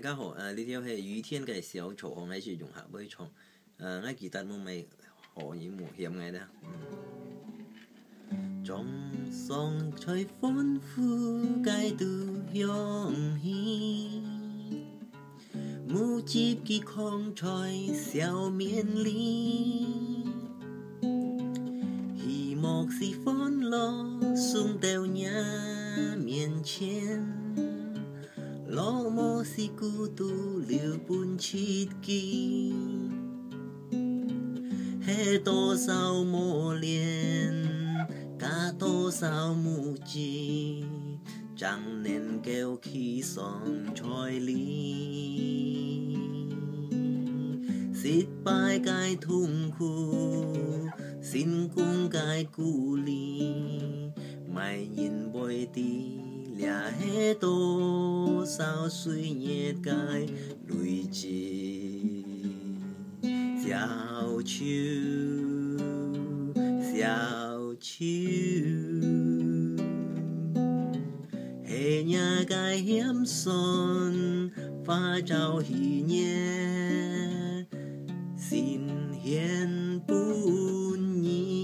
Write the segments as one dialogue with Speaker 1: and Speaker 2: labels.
Speaker 1: 大家好，呢條係雨天嘅時候坐喺處用下杯床，我記得冇咪可以冒險嘅咧。trong sông trời phồn phu cái từ yong hi mu chip kỳ khong trời xiao miên lý hi mọc si phồn lo sung teo nhà miền trên lo mo si cu tu liu bun chít kỳ he to sao mo liền cả tô sao mù chi chẳng nên kêu khi song trôi ly xít bài cái thùng khu xin cung cái cu ly mày nhìn bôi tì lẻ hết tô sao suy nhiệt cái lùi chi xiao chiu xiao chiu hệ nhà cái hiếm son pha trao hỷ nhé xin hiền bún nhìn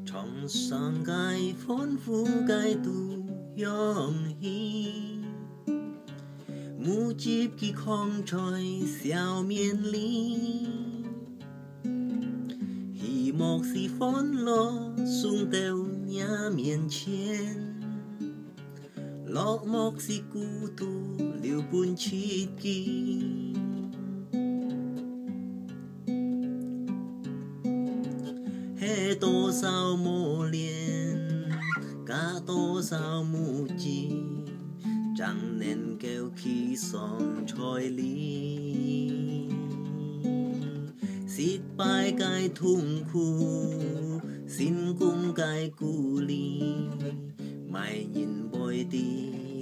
Speaker 1: trong sông cái phồn phu cái tu yong hi mu chip kỳ khong trời xiao miên lý hi mọc si phồn lo sung teo nhà miền trên lo mọc si cu tu liu bun chít kỳ he tô sao mô liền cả tô sao mù chi chẳng nên kêu khi song trôi ly xít bài cái thùng khu xin cung cái cu ly mày nhìn bôi tì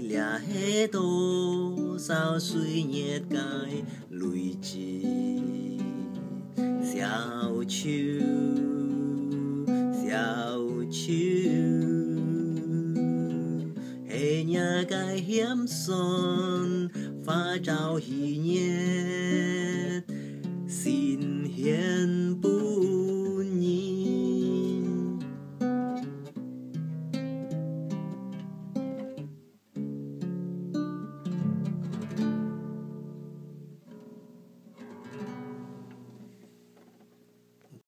Speaker 1: lẻ hết tô sao suy nhiệt cái lùi chi xiao chiu xiao chiu hệ nhà cái hiếm son pha trao hỷ nhé